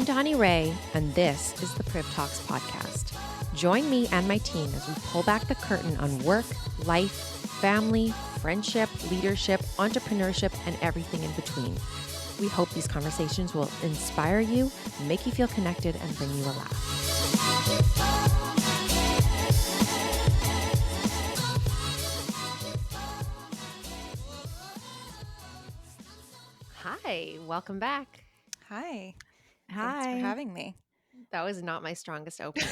Donni Ray, and this is the PRIV Talks podcast. Join me and my team as we pull back the curtain on work, life, family, friendship, leadership, entrepreneurship, and everything in between. We hope these conversations will inspire you, make you feel connected, and bring you a laugh. Hi, welcome back. Hi. Hi. Thanks for having me. That was not my strongest opening.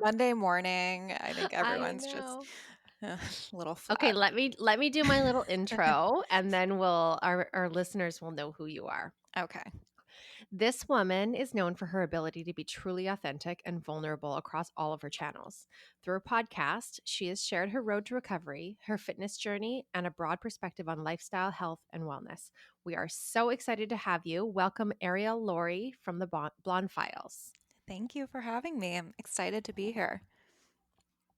Monday morning. I think I everyone's just know. a little flat. Okay, let me do my little intro, and then our listeners will know who you are. Okay. This woman is known for her ability to be truly authentic and vulnerable across all of her channels. Through her podcast, she has shared her road to recovery, her fitness journey, and a broad perspective on lifestyle, health, and wellness. We are so excited to have you. Welcome, Arielle Lorre from the Blonde Files. Thank you for having me. I'm excited to be here.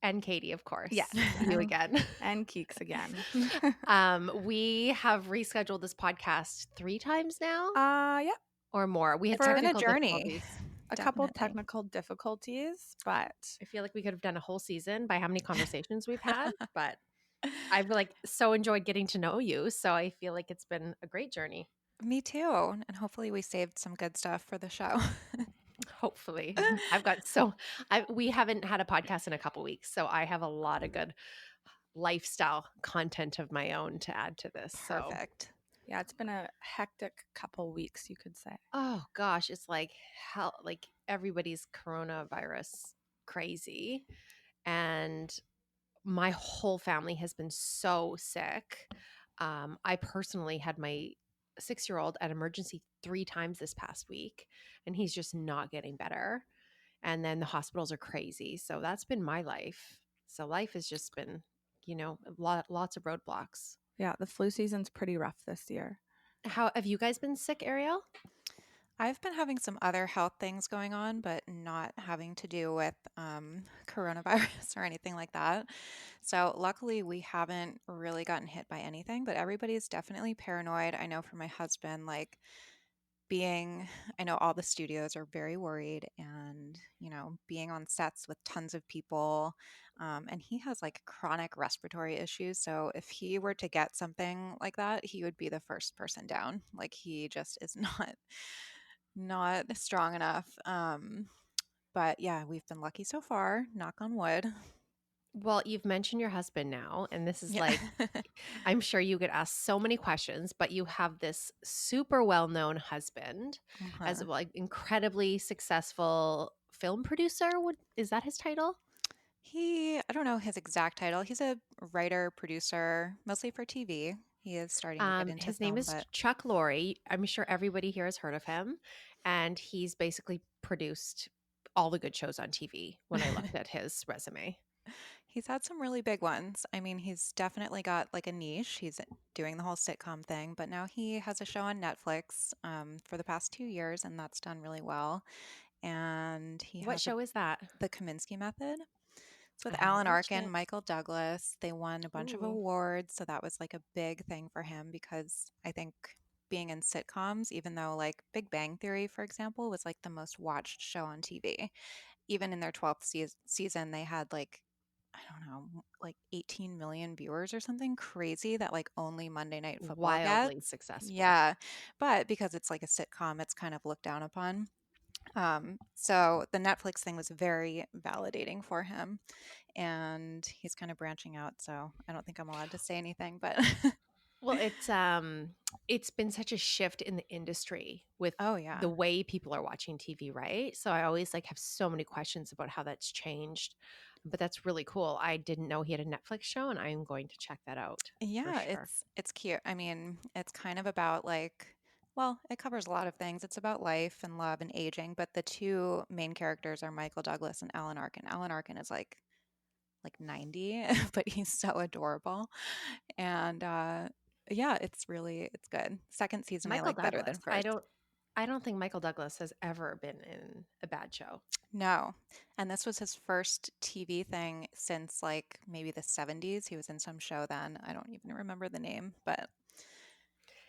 And Katie, of course. Yes. You again. And Keeks again. We have rescheduled this podcast 3 times now Yeah. or more. We had It's been a technical journey. difficulties. A couple Definitely. technical difficulties, but I feel like we could have done a whole season by how many conversations we've had, but I've so enjoyed getting to know you. So I feel like it's been a great journey. Me too. And hopefully we saved some good stuff for the show. Hopefully. We haven't had a podcast in a couple weeks, so I have a lot of good lifestyle content of my own to add to this. Perfect. yeah, it's been a hectic couple weeks, you could say. Oh gosh, it's like hell, like everybody's coronavirus crazy. And my whole family has been so sick. I personally had my 6-year-old at emergency 3 times this past week, and he's just not getting better. And then the hospitals are crazy. So that's been my life. So life has just been, lots of roadblocks. Yeah, the flu season's pretty rough this year. How have you guys been sick, Arielle? I've been having some other health things going on, but not having to do with coronavirus or anything like that. So, luckily, we haven't really gotten hit by anything, but everybody's definitely paranoid. I know for my husband, I know all the studios are very worried and, being on sets with tons of people. And he has chronic respiratory issues. So, if he were to get something like that, he would be the first person down. Like, he just is not strong enough. But yeah, we've been lucky so far, knock on wood. Well, you've mentioned your husband now, and this is Yeah. I'm sure you get asked so many questions, but you have this super well-known husband as Uh-huh. incredibly successful film producer. Is that his title? I don't know his exact title. He's a writer, producer, mostly for TV. He is starting to get into His name film, is but Chuck Lorre. I'm sure everybody here has heard of him, and he's basically produced all the good shows on TV when I looked at his resume. he's had some really big ones. I mean, he's definitely got a niche. He's doing the whole sitcom thing, but now he has a show on Netflix for the past 2 years, and that's done really well. And he What has show is that? The Kaminsky Method. It's with I haven't Alan watched Arkin, it. Michael Douglas. They won a bunch of Ooh. awards, so that was a big thing for him because I think being in sitcoms, even though Big Bang Theory, for example, was the most watched show on TV, even in their 12th season, they had I don't know, 18 million viewers or something crazy that only Monday Night Football Wildly gets. successful. Yeah, but because it's a sitcom, it's kind of looked down upon. So the Netflix thing was very validating for him, and he's kind of branching out. So I don't think I'm allowed to say anything, but Well, it's been such a shift in the industry with oh yeah, the way people are watching TV, right? So I always have so many questions about how that's changed. But that's really cool. I didn't know he had a Netflix show, and I'm going to check that out for yeah, sure. it's cute. I mean, it's kind of about well, it covers a lot of things. It's about life and love and aging, but the two main characters are Michael Douglas and Alan Arkin. Alan Arkin is like 90, but he's so adorable. And yeah, it's good. Second season I Michael like better Douglas. than first. I don't think Michael Douglas has ever been in a bad show. No. And this was his first TV thing since maybe the 70s. He was in some show then. I don't even remember the name, but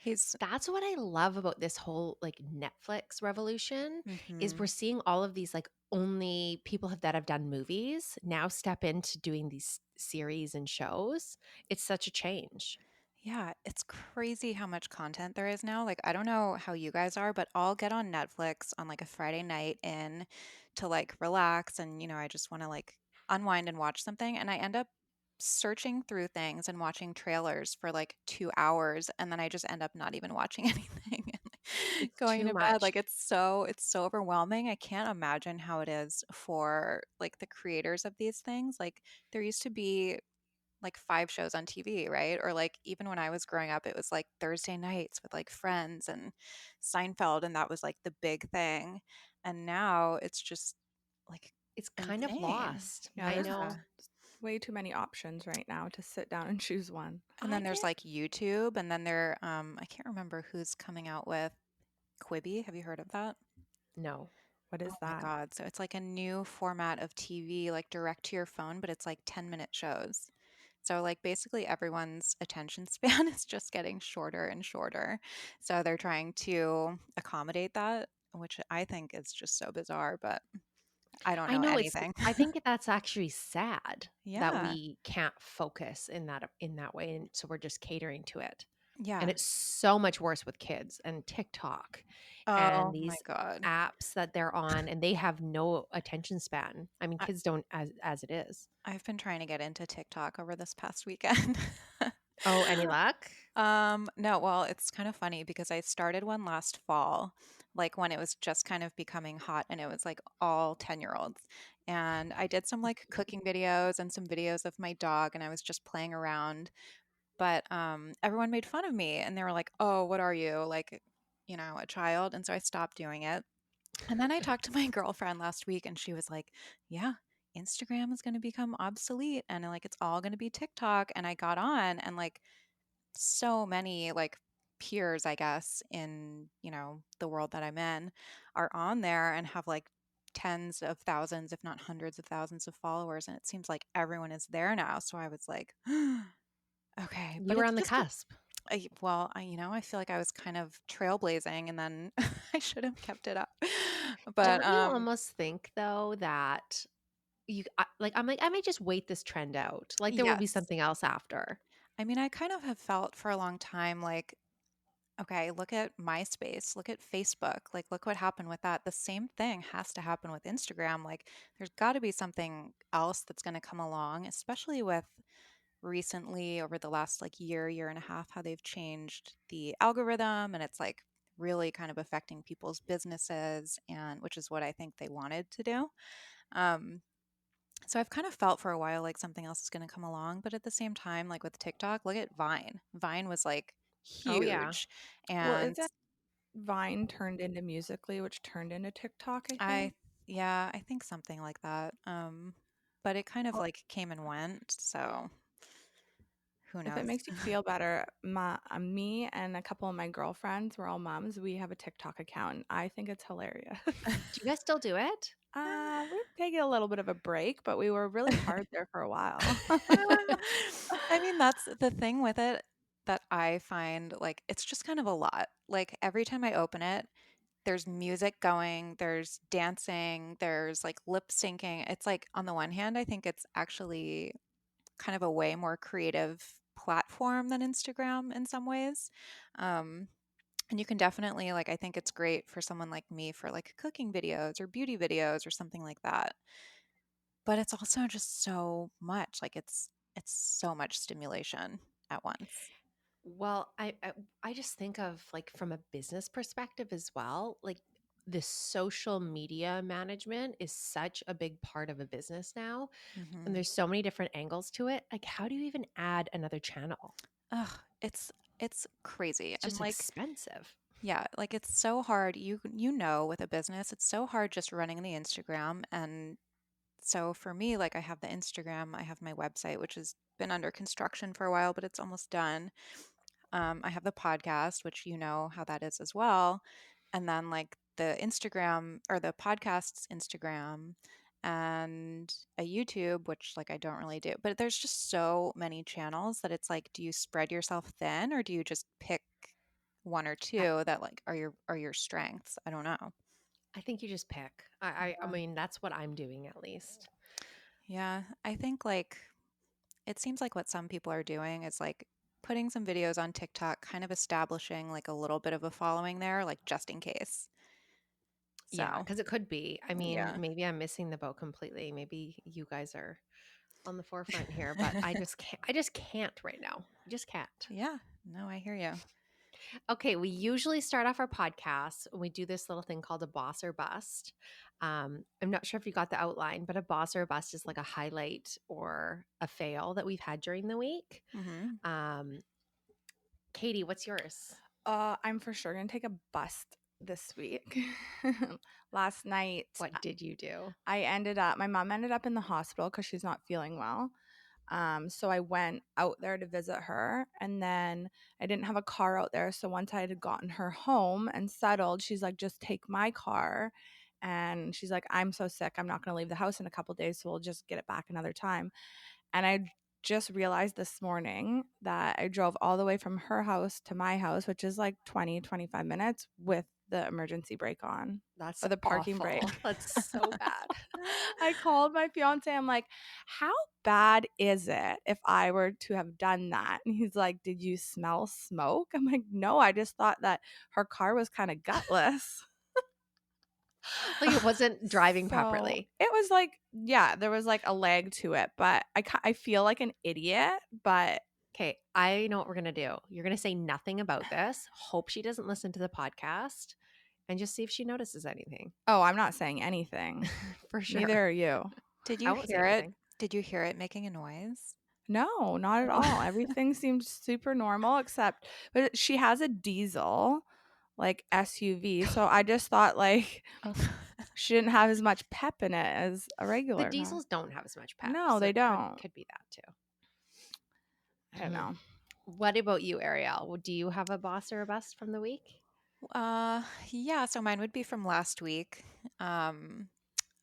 He's That's what I love about this whole like Netflix revolution is we're mhm. seeing all of these like only people that have done movies now step into doing these series and shows. It's such a change. Yeah, it's crazy how much content there is now. Like, I don't know how you guys are, but I'll get on Netflix on like a Friday night in to like relax and, I just want to like unwind and watch something. And I end up searching through things and watching trailers for like 2 hours. And then I just end up not even watching anything and It's going too to bed. much. Like, it's so overwhelming. I can't imagine how it is for like the creators of these things. Like, there used to be like 5 shows on TV, right? Or like even when I was growing up, it was like Thursday nights with like Friends and Seinfeld, and that was like the big thing. And now it's just like It's kind of insane. lost. Yeah, I there's Yeah. know. way too many options right now to sit down and choose one. And I then there's get like YouTube, and then I can't remember who's coming out with Quibi. Have you heard of that? no. What Oh is my that? God. So it's like a new format of TV, like direct to your phone, but it's like 10-minute shows. So, like, basically everyone's attention span is just getting shorter and shorter. So, they're trying to accommodate that, which I think is just so bizarre, but I don't I know know anything. I think that's actually sad that Yeah. we can't focus in that way and so we're just catering to it. And Yeah. it's so much worse with kids and TikTok and Oh my these God. apps that they're on and they have no attention span. I mean, I, kids don't as it is. I've been trying to get into TikTok over this past weekend. Oh, any luck? No, well, it's kind of funny because I started one last fall, like when it was just kind of becoming hot and it was like all 10-year-olds. And I did some like cooking videos and some videos of my dog and I was just playing around. But everyone made fun of me and they were like, "Oh, what are you? Like, a child?" And so I stopped doing it. And then I talked to my girlfriend last week and she was like, "Yeah, Instagram is going to become obsolete and like it's all going to be TikTok." And I got on and like so many like peers, I guess, in, the world that I'm in are on there and have like tens of thousands, if not hundreds of thousands of followers. And it seems like everyone is there now. So I was like, okay, You but were it's on the just, cusp. I feel like I was kind of trailblazing and then I should have kept it up. But Don't you almost think though that I'm like I might just wait this trend out. Like there will be yes. something else after. I mean, I kind of have felt for a long time like, okay, look at MySpace, look at Facebook, like look what happened with that. The same thing has to happen with Instagram. Like there's got to be something else that's going to come along, especially with recently over the last like year and a half, how they've changed the algorithm and it's like really kind of affecting people's businesses and which is what I think they wanted to do. Um, so I've kind of felt for a while like something else is going to come along, but at the same time, like with TikTok, look at Vine. Vine was like Oh yeah. huge, Well, and isn't Vine turned into Musically, which turned into TikTok, I I think? yeah, I think something like that. But it kind of Well, like came and went, so who if it knows? makes you feel better, me and a couple of my girlfriends, we're all moms. We have a TikTok account, and I think it's hilarious. Do you guys still do it? We've taken a little bit of a break, but we were really hard there for a while. I mean, that's the thing with it that I find like it's just kind of a lot. Like every time I open it, there's music going, there's dancing, there's like lip syncing. It's like on the one hand, I think it's actually kind of a way more creative platform than Instagram in some ways. Um, and you can definitely like I think it's great for someone like me for like cooking videos or beauty videos or something like that. But it's also just so much. Like it's so much stimulation at once. Well, I just think of like from a business perspective as well, like the social media management is such a big part of a business now, and Hmm. there's so many different angles to it. Like how do you even add another channel? Ugh, it's crazy. It's And just like expensive. yeah, like it's so hard. With a business, it's so hard just running the Instagram. And so for me, like I have the Instagram, I have my website, which has been under construction for a while, but it's almost done. I have the podcast, which you know how that is as well. And then like the Instagram or the podcast's Instagram and a YouTube, which like I don't really do. But there's just so many channels that it's like, do you spread yourself thin or do you just pick one or I, two that like are your strengths. I don't know. I think you just pick. I mean, that's what I'm doing at least. Yeah, I think like it seems like what some people are doing is like putting some videos on TikTok, kind of establishing like a little bit of a following there, like just in case. Yeah, So, because it could be. I mean, yeah. maybe I'm missing the boat completely. Maybe you guys are on the forefront here, but I just can't. I just can't right now. I just can't. Yeah. No, I hear you. Okay, we usually start off our podcast. We do this little thing called a boss or bust. I'm not sure if you got the outline, but a boss or a bust is like a highlight or a fail that we've had during the week. Hmm. Um, Katie, what's yours? I'm for sure gonna take a bust this week. Last night, What did you do? my mom ended up in the hospital because she's not feeling well. So I went out there to visit her, and then I didn't have a car out there. So once I had gotten her home and settled, she's like, just take my car. And she's like, I'm so sick. I'm not going to leave the house in a couple days. So we'll just get it back another time. And I just realized this morning that I drove all the way from her house to my house, which is like 20-25 minutes with the emergency brake on That's or the parking brake. awful. That's so bad. I called my fiance. I'm like, how bad is it if I were to have done that? And he's like, did you smell smoke? I'm like, no, I just thought that her car was kind of gutless. Like it wasn't driving So properly. it was like, yeah, there was like a lag to it, but I feel like an idiot. But Okay, I know what we're going to do. You're going to say nothing about this. Hope she doesn't listen to the podcast and just see if she notices anything. oh, I'm not saying anything. For sure. Neither are you. Did I you won't say hear it? anything. Did you hear it making a noise? No, not at all. Everything seemed super normal except but she has a diesel like SUV. So I just thought like Oh. she didn't have as much pep in it as a The regular car. diesels don't have as much pep, No, so they it could don't. could be that too. I don't know. What about you, Arielle? Do you have a boss or a bust from the week? Uh, yeah, so mine would be from last week. Um,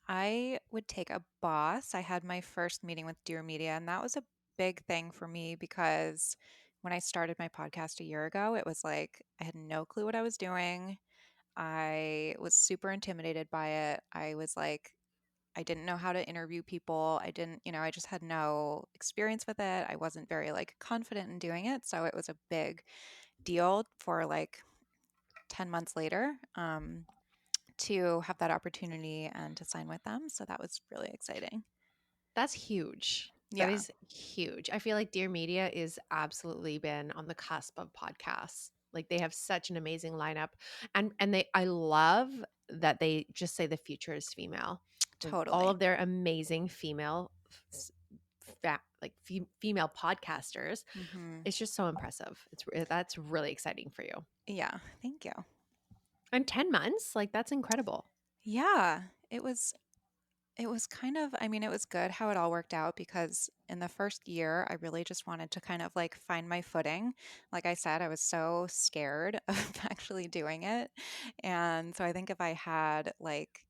I would take a boss. I had my first meeting with Dear Media, and that was a big thing for me because when I started my podcast a year ago, it was like I had no clue what I was doing. I was super intimidated by it. I was like, I didn't know how to interview people. I didn't, I just had no experience with it. I wasn't very like confident in doing it. So it was a big deal for like 10 months later. To have that opportunity and to sign with them. So that was really exciting. That's huge. That Yeah, is huge. I feel like Dear Media is absolutely been on the cusp of podcasts. Like they have such an amazing lineup, and they I love that they just say the future is female. With all totally. of their amazing female, female podcasters, Hmm. it's just so impressive. That's really exciting for you. Yeah, thank you. And 10 months, like that's incredible. Yeah, it was kind of, I mean, it was good how it all worked out because in the first year, I really just wanted to kind of like find my footing. Like I said, I was so scared of actually doing it. And so I think if I had like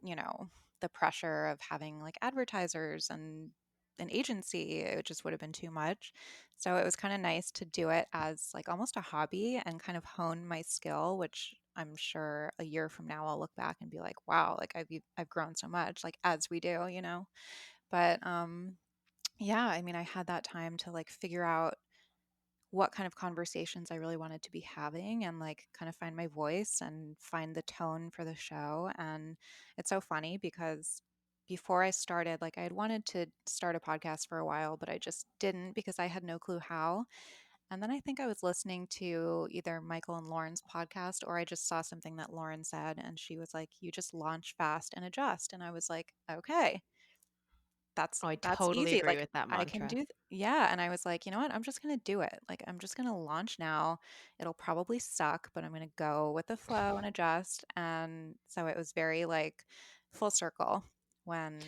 you know, the pressure of having like advertisers and an agency, it just would have been too much. So it was kind of nice to do it as like almost a hobby and kind of hone my skill, which I'm sure a year from now I'll look back and be like, wow, like I've grown so much, like as we do. But yeah, I mean, I had that time to like figure out what kind of conversations I really wanted to be having and like kind of find my voice and find the tone for the show. And it's so funny because before I started, like I had wanted to start a podcast for a while, but I just didn't because I had no clue how. And then I think I was listening to either Michael and Lauren's podcast or I just saw something that Lauren said and she was like, you just launch fast and adjust. And I was like, okay, Oh, I that's totally easy. agree Like with that I can mantra. do yeah, and I was like, "You know what? I'm just going to do it. Like I'm just going to launch now. It'll probably suck, but I'm going to go with the flow and adjust." And so it was very like full circle when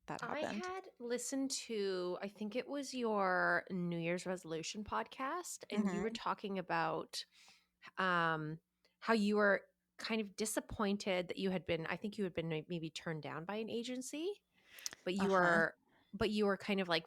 that I happened. had listened to, I think it was your New Year's resolution podcast, and you were Mhm. talking about um, how you were kind of disappointed that you had been, I think you had been maybe turned down by an agency, but Uh-huh. but you were kind of like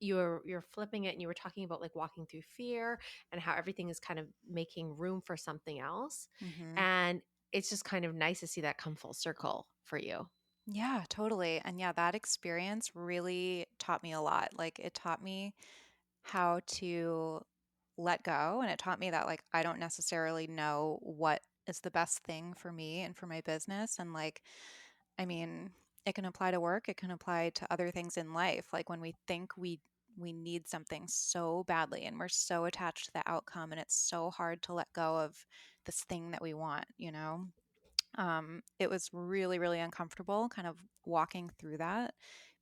you're flipping it, and you were talking about like walking through fear and how everything is kind of making room for something else. Mm-hmm. And it's just kind of nice to see that come full circle for you. Yeah, totally. And yeah, that experience really taught me a lot. Like it taught me how to let go, and it taught me that like I don't necessarily know what is the best thing for me and for my business. And like, I mean, it can apply to work, it can apply to other things in life. Like when we think we need something so badly and we're so attached to the outcome, and it's so hard to let go of this thing that we want, you know? It was really, really uncomfortable kind of walking through that,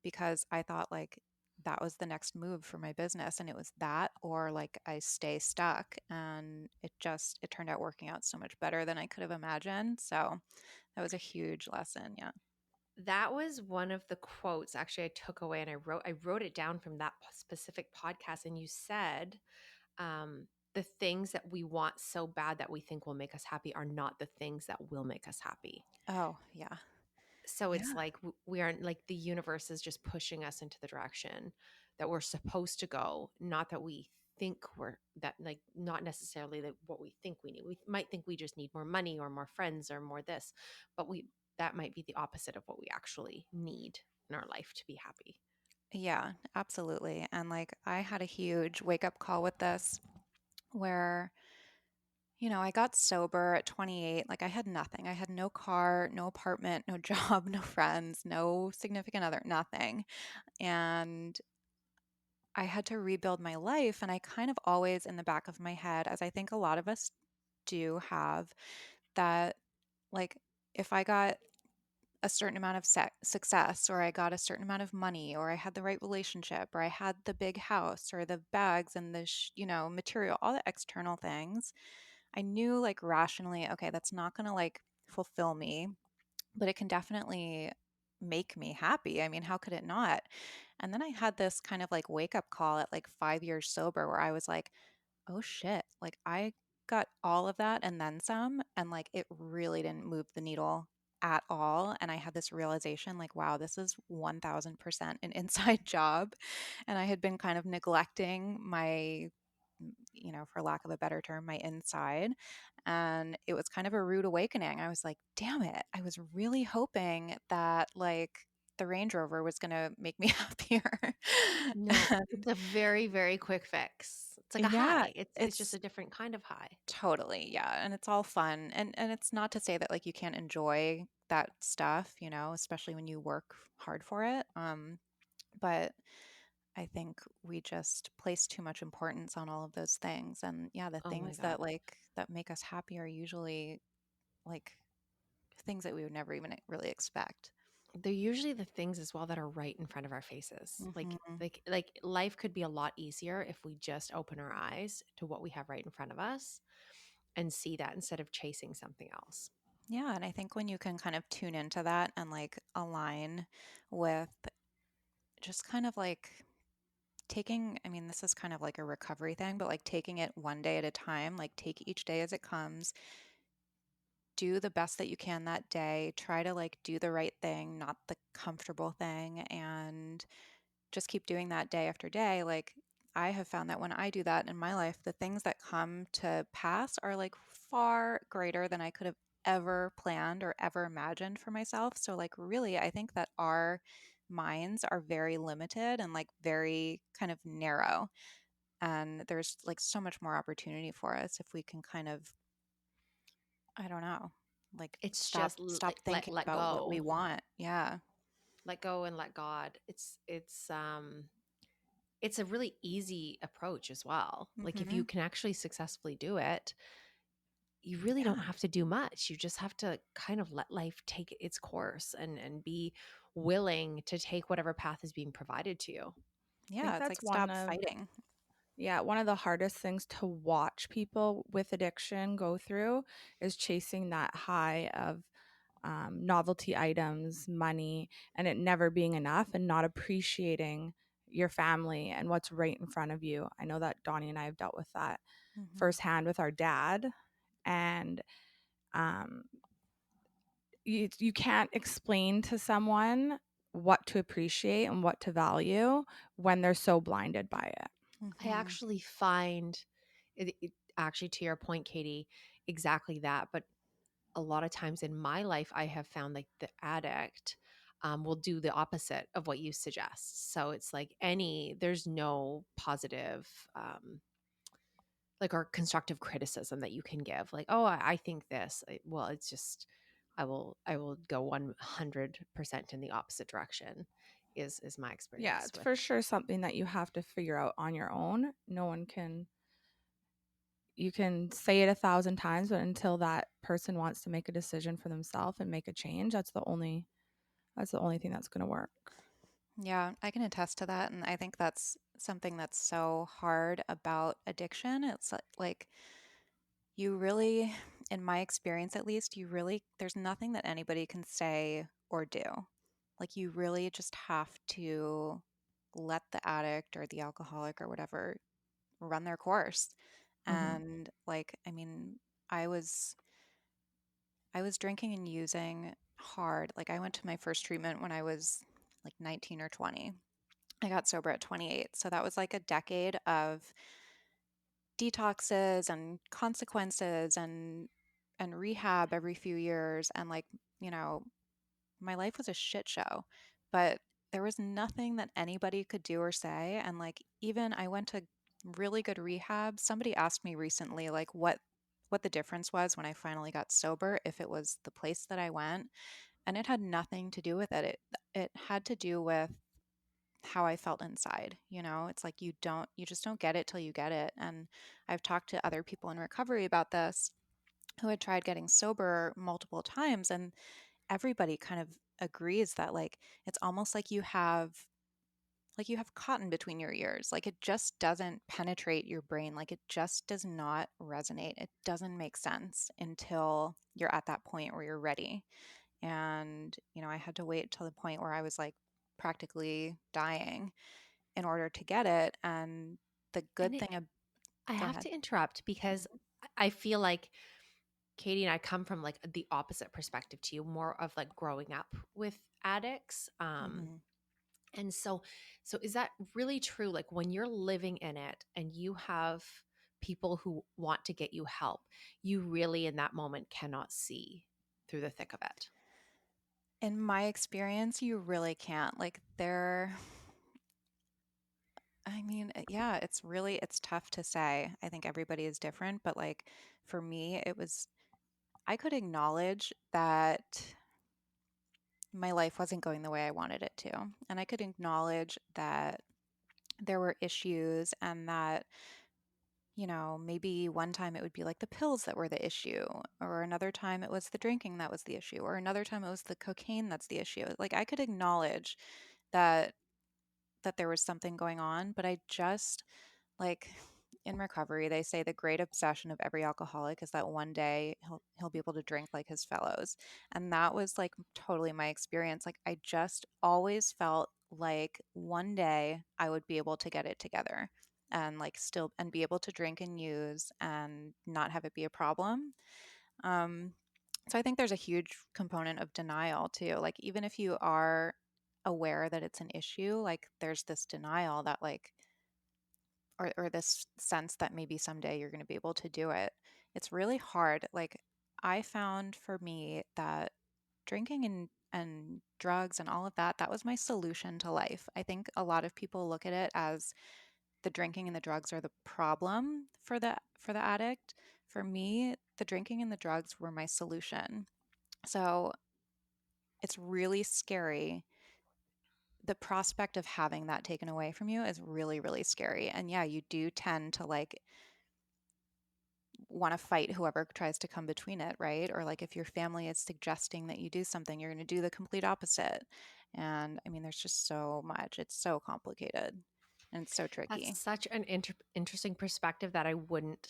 because I thought like that was the next move for my business. And it was that, or like I stay stuck. And it turned out working out so much better than I could have imagined. So that was a huge lesson. Yeah. That was one of the quotes actually I took away, and I wrote it down from that specific podcast. And you said, the things that we want so bad that we think will make us happy are not the things that will make us happy. Oh, yeah. So it's Yeah. like we aren't, like, the universe is just pushing us into the direction that we're supposed to go, not that we think we're that, like, not necessarily that what we think we need. We might think we just need more money or more friends or more this, but we that might be the opposite of what we actually need in our life to be happy. Yeah, absolutely. And like I had a huge wake up call with this where, I got sober at 28. Like I had nothing. I had no car, no apartment, no job, no friends, no significant other, nothing. And I had to rebuild my life. And I kind of always in the back of my head, as I think a lot of us do have, that like if I got a certain amount of success, or I got a certain amount of money, or I had the right relationship, or I had the big house, or the bags and the, material, all the external things, I knew like rationally, okay, that's not going to like fulfill me, but it can definitely make me happy. I mean, how could it not? And then I had this kind of like wake up call at like 5 years sober where I was like, oh shit, like I got all of that and then some. And like it really didn't move the needle at all. And I had this realization like, wow, this is 1000% an inside job. And I had been kind of neglecting my, for lack of a better term, my inside. And it was kind of a rude awakening. I was like, damn it. I was really hoping that like the Range Rover was going to make me happier. No, And it's a very, very quick fix. It's like a yeah, high. It's just it's a different kind of high. totally, yeah, and it's all fun, and it's not to say that like you can't enjoy that stuff, especially when you work hard for it. But I think we just place too much importance on all of those things, and yeah, the Oh my things that God. like that make us happy are usually like things that we would never even really expect. They're usually the things as well that are right in front of our faces. Like Hmm. like like life could be a lot easier if we just open our eyes to what we have right in front of us and see that instead of chasing something else. Yeah, and I think when you can kind of tune into that and like align with just kind of like taking, I mean, this is kind of like a recovery thing, but like taking it one day at a time, like take each day as it comes, do the best that you can that day, try to like do the right thing, not the comfortable thing, and just keep doing that day after day. Like I have found that when I do that in my life, the things that come to pass are like far greater than I could have ever planned or ever imagined for myself. So like really, I think that our minds are very limited and like very kind of narrow. And there's like so much more opportunity for us if we can kind of, I don't know, like It's stop just stop like let thinking let about what we go. want. Yeah. Let go and let God. It's a really easy approach as well. Like if you Mhm. can actually successfully do it, you really don't Yeah. have to do much. You just have to kind of let life take its course and be willing to take whatever path is being provided to you. I think Yeah, it's that's like stop fighting. one of the hardest things to watch people with addiction go through is chasing that high of novelty items, money, and it never being enough and not appreciating your family and what's right in front of you. I know that Donnie and I have dealt with that Mhm. firsthand with our dad. And um, you can't explain to someone what to appreciate and what to value when they're so blinded by it. I Mhm. actually find actually, to your point, Katie, exactly that. But a lot of times in my life, I have found like the addict will do the opposite of what you suggest. So it's like there's no positive, like, or constructive criticism that you can give. Like, oh, I think this. Well, it's just, I will go 100% in the opposite direction. Is my Yeah, experience it's with. for sure something that you have to figure out on your own. No one can, you can say it 1,000 times, but until that person wants to make a decision for themselves and make a change, that's the only thing that's going to work. Yeah, I can attest to that. And I think that's something that's so hard about addiction. It's like you really, in my experience at least, there's nothing that anybody can say or do. Like, you really just have to let the addict or the alcoholic or whatever run their course. Mhm. And, like, I mean, I was I was drinking and using hard. Like, I went to my first treatment when I was like 19 or 20. I got sober at 28. So that was like a decade of detoxes and consequences and rehab every few years, and like, you know, my life was a shit show. But there was nothing that anybody could do or say, and like, even I went to really good rehab. Somebody asked me recently like what the difference was when I finally got sober, if it was the place that I went, and it had nothing to do with it. It had to do with how I felt inside. It's like you just don't get it till you get it. And I've talked to other people in recovery about this who had tried getting sober multiple times, and everybody kind of agrees that like it's almost like you have cotton between your ears. Like, it just doesn't penetrate your brain. Like, it just does not resonate. It doesn't make sense until you're at that point where you're ready. And, I had to wait till the point where I was like practically dying in order to get it. And the And good thing, I go have ahead. to interrupt because I feel like Katie and I come from like the opposite perspective to you, more of like growing up with addicts. Hmm. And so is that really true? Like when you're living in it and you have people who want to get you help, you really in that moment cannot see through the thick of it. In my experience, you really can't. Like, I mean, yeah, it's tough to say. I think everybody is different, but like for me, I could acknowledge that my life wasn't going the way I wanted it to. And I could acknowledge that there were issues, and that, maybe one time it would be like the pills that were the issue, or another time it was the drinking that was the issue, or another time it was the cocaine that's the issue. Like, I could acknowledge that there was something going on, but I just, like, in recovery, they say the great obsession of every alcoholic is that one day he'll be able to drink like his fellows. And that was like totally my experience. Like, I just always felt like one day I would be able to get it together and like still and be able to drink and use and not have it be a problem. Um so I think there's a huge component of denial too. Like, even if you are aware that it's an issue, like there's this denial that like or this sense that maybe someday you're going to be able to do it. It's really hard. Like, I found for me that drinking and drugs and all of that, that was my solution to life. I think a lot of people look at it as the drinking and the drugs are the problem for the addict. For me, the drinking and the drugs were my solution. So it's really scary. The prospect of having that taken away from you is really, really scary. And yeah, you do tend to like want to fight whoever tries to come between it, right? Or like, if your family is suggesting that you do something, you're going to do the complete opposite. And I mean, there's just so much. It's so complicated and it's so That's tricky. such an interesting perspective that I wouldn't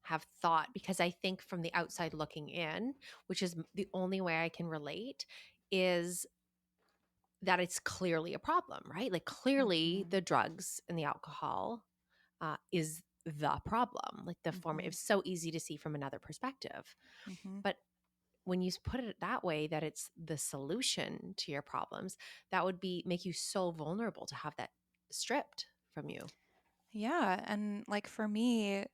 have thought, because I think from the outside looking in, which is the only way I can relate, is that it's clearly a problem, right? Like clearly Hmm. the drugs and the alcohol is the problem. Like the form, Hmm. it's so easy to see from another perspective. Hmm. But when you put it that way, that it's the solution to your problems, that would be make you so vulnerable to have that stripped from you. Yeah. And like for me,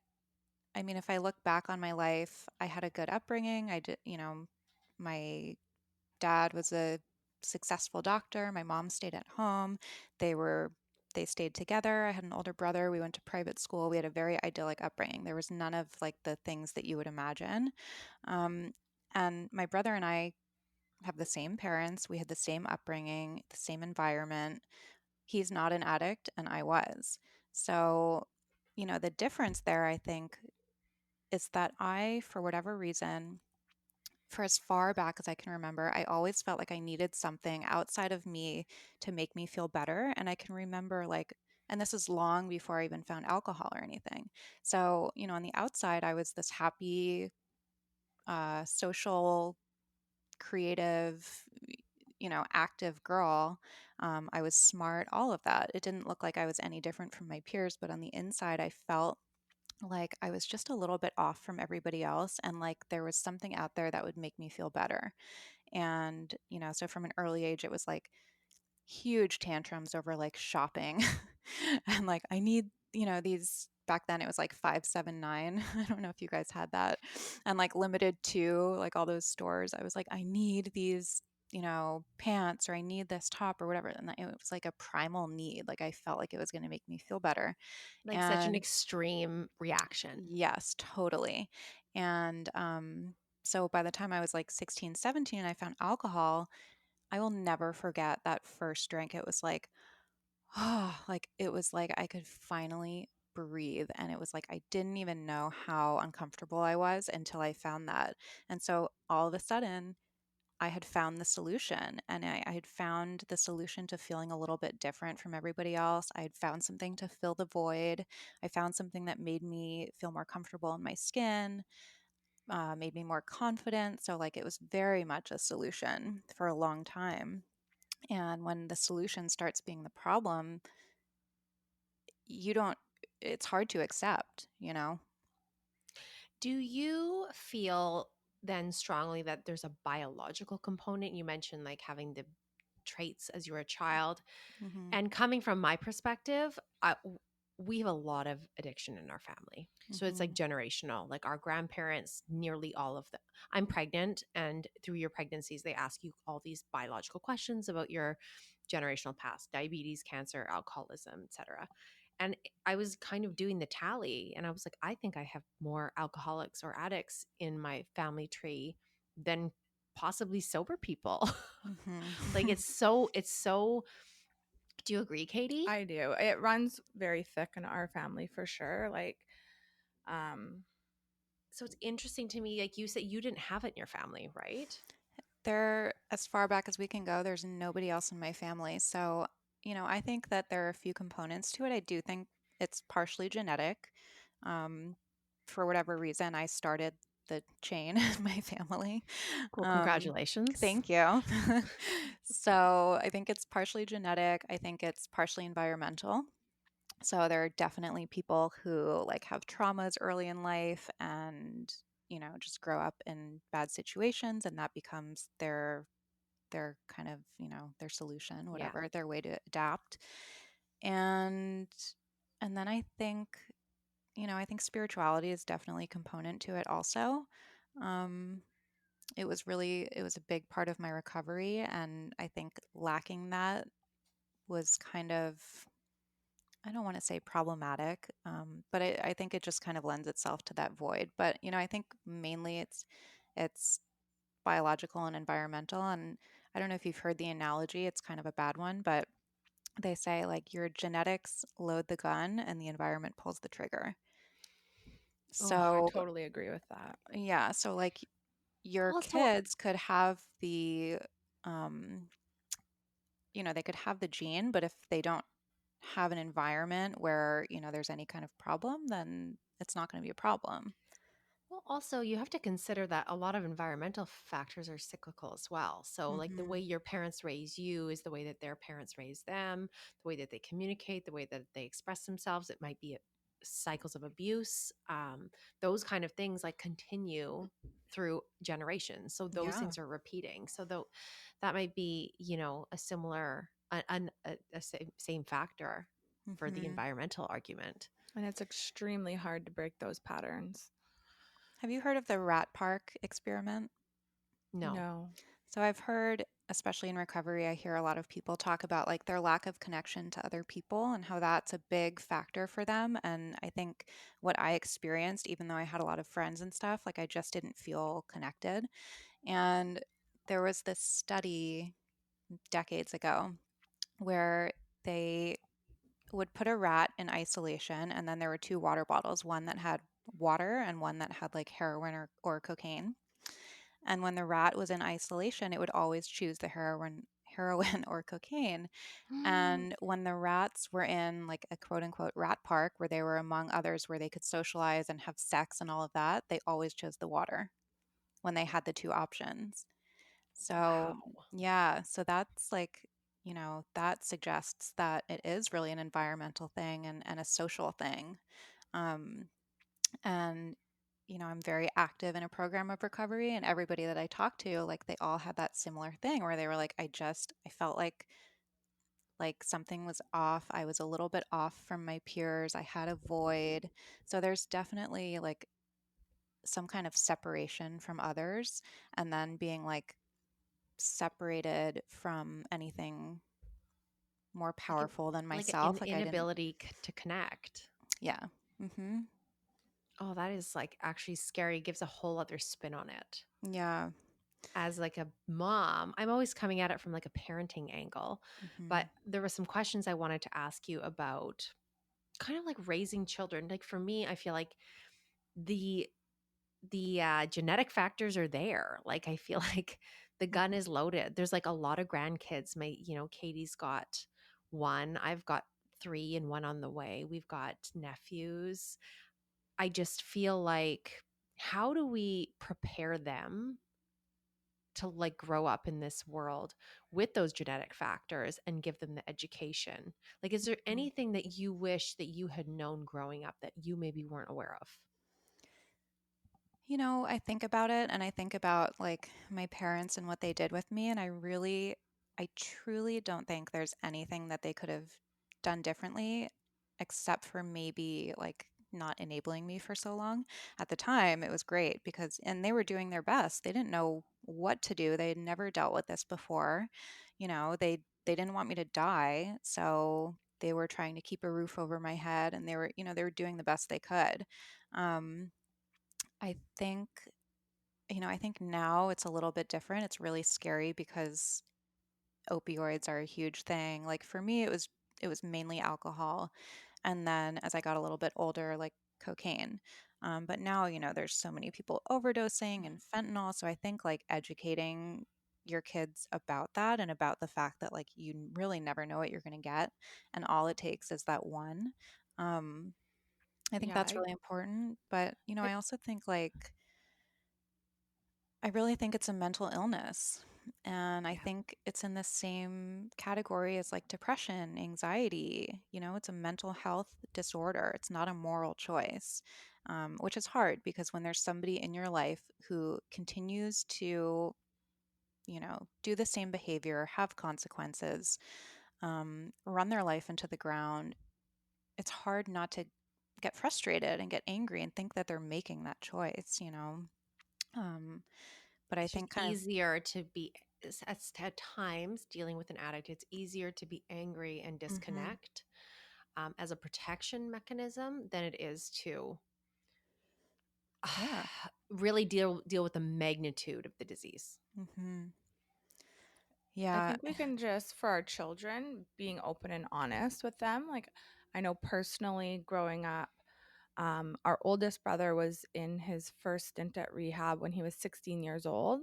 I mean, if I look back on my life, I had a good upbringing. I did, my dad was a successful doctor. My mom stayed at home. They were they stayed together. I had an older brother. We went to private school. We had a very idyllic upbringing. There was none of like the things that you would imagine. Um, and my brother and I have the same parents. We had the same upbringing, the same environment. He's not an addict, and I was. So, the difference there, I think, is that I, for whatever reason, for as far back as I can remember, I always felt like I needed something outside of me to make me feel better. And I can remember, like, and this is long before I even found alcohol or anything. So, on the outside, I was this happy, social, creative, active girl. I was smart, all of that. It didn't look like I was any different from my peers, but on the inside, I felt like I was just a little bit off from everybody else, and like there was something out there that would make me feel better. And, so from an early age, it was like huge tantrums over like shopping. And like, I need, these back then it was like 579. I don't know if you guys had that. And like limited to like all those stores. I was like, I need these, pants, or I need this top or whatever. And it was like a primal need. Like I felt like it was going to make me feel better. Like such an And extreme reaction. yes, totally. And so by the time I was like 16, 17, I found alcohol. I will never forget that first drink. It was like, oh, like it was like I could finally breathe. And it was like I didn't even know how uncomfortable I was until I found that. And so all of a sudden, I had found the solution, and I had found the solution to feeling a little bit different from everybody else. I had found something to fill the void. I found something that made me feel more comfortable in my skin, made me more confident. So, like, it was very much a solution for a long time. And when the solution starts being the problem, you don't, it's hard to accept, you know? Do you feel then strongly that there's a biological component? You mentioned like having the traits as you were a child. Hmm. And coming from my perspective, we have a lot of addiction in our family. So it's like Hmm. generational. Like our grandparents, nearly all of them. I'm pregnant, and through your pregnancies, they ask you all these biological questions about your generational past: diabetes, cancer, alcoholism, etc. And I was kind of doing the tally, and I was like, I think I have more alcoholics or addicts in my family tree than possibly sober people. Like Hmm. it's so do you agree, Katie? I do. It runs very thick in our family for sure. Like, um, So it's interesting to me, like you said, you didn't have it in your family, right? There, as far back as we can go, there's nobody else in my family. So, I think that there are a few components to it. I do think it's partially genetic. Um, for whatever reason, I started the chain in my family. Cool. Um, Congratulations. Thank you. So, I think it's partially genetic. I think it's partially environmental. So, there are definitely people who like have traumas early in life and just grow up in bad situations, and that becomes their kind of, their solution, Yeah. whatever, their way to adapt. And then I think spirituality is definitely a component to it also. Um, it was a big part of my recovery, and I think lacking that was kind of, I don't want to say problematic, but I think it just kind of lends itself to that void. But I think mainly it's biological and environmental. And I don't know if you've heard the analogy, it's kind of a bad one, but they say like your genetics load the gun and the environment pulls the trigger. oh, I So, totally agree with that. yeah, so like your Also, kids could have um, they could have the gene, but if they don't have an environment where, there's any kind of problem, then it's not going to be a problem. you have to consider that a lot of environmental factors are cyclical as well. So, like the Hmm. way your parents raise you is the way that their parents raise them, the way that they communicate, the way that they express themselves. It might be cycles of abuse, those kind of things like continue through generations. So those Yeah. things are repeating. So though that might be, a similar, a same factor for the Hmm. environmental argument. And it's extremely hard to break those patterns. Have you heard of the rat park experiment? No. No. So I've heard, especially in recovery, I hear a lot of people talk about like their lack of connection to other people and how that's a big factor for them. And I think what I experienced, even though I had a lot of friends and stuff, like I just didn't feel connected. And there was this study decades ago where they would put a rat in isolation, and then there were two water bottles, one that had water and one that had like heroin or cocaine. And when the rat was in isolation, it would always choose the heroin or cocaine. And when the rats were in like a quote unquote rat park where they were among others where they could socialize and have sex and all of that, they always chose the water when they had the two options. So, Wow. yeah, so that's like, that suggests that it is really an environmental thing and a social thing. Um, and, I'm very active in a program of recovery, and everybody that I talked to, like, they all had that similar thing where they were like, I felt like something was off. I was a little bit off from my peers. I had a void. So there's definitely like some kind of separation from others, and then being like separated from anything more Like an powerful than like myself. an Like I didn't, inability to connect. yeah. Mm-hmm. Oh, that is like actually scary. Gives a whole other spin on it. Yeah. As like a mom, I'm always coming at it from like a parenting angle, Mm-hmm. but there were some questions I wanted to ask you about kind of like raising children. Like for me, I feel like the genetic factors are there. Like I feel like the gun is loaded. There's like a lot of grandkids. Katie's got one. I've got three and one on the way. We've got nephews. I just feel like how do we prepare them to like grow up in this world with those genetic factors and give them the education? Like, is there Mm-hmm. anything that you wish that you had known growing up that you maybe weren't aware of? I think about it and I think about like my parents and what they did with me. And I truly don't think there's anything that they could have done differently except for maybe like not enabling me for so long. At the time, it was great and they were doing their best. They didn't know what to do. They had never dealt with this before. They didn't want me to die. So they were trying to keep a roof over my head and they were doing the best they could. Um, I think, I think now it's a little bit different. It's really scary because opioids are a huge thing. Like for me, it was mainly alcohol, and then as I got a little bit older, like cocaine. But now, there's so many people overdosing and fentanyl. So I think like educating your kids about that and about the fact that like you really never know what you're going to get, and all it takes is that one. Um, I think Yeah, that's really important. But I I also think like I really think it's a mental illness. And I Yeah. think it's in the same category as like depression, anxiety. It's a mental health disorder. It's not a moral choice, which is hard because when there's somebody in your life who continues to, do the same behavior, have consequences, run their life into the ground, it's hard not to get frustrated and get angry and think that they're making that choice. Um, but I It's just think kind of, easier to be at times dealing with an addict. It's easier to be angry and mhm, disconnect as a protection mechanism than it is to yeah. really deal with the magnitude of the disease. Hmm. I Yeah. think we can just, for our children, being open and honest with them. Like, I know personally growing up, our oldest brother was in his first stint at rehab when he was 16 years old.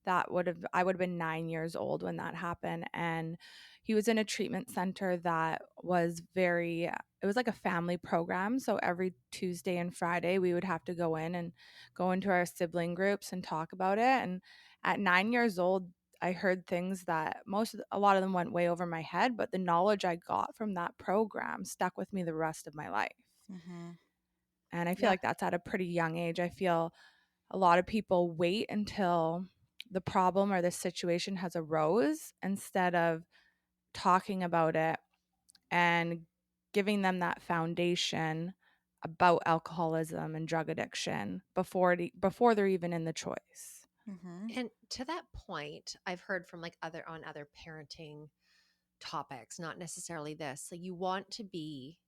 I would have been 9 years old when that happened. And he was in a treatment center that was it was like a family program. So every Tuesday and Friday, we would have to go in and go into our sibling groups and talk about it. And at 9 years old, I heard things that a lot of them went way over my head, but the knowledge I got from that program stuck with me the rest of my life. Mhm. And I feel Yeah. like that's at a pretty young age. I feel a lot of people wait until the problem or the situation has arose instead of talking about it and giving them that foundation about alcoholism and drug addiction before they're even in the choice. Mhm. And to that point, I've heard from like other parenting topics, not necessarily this. So you want to be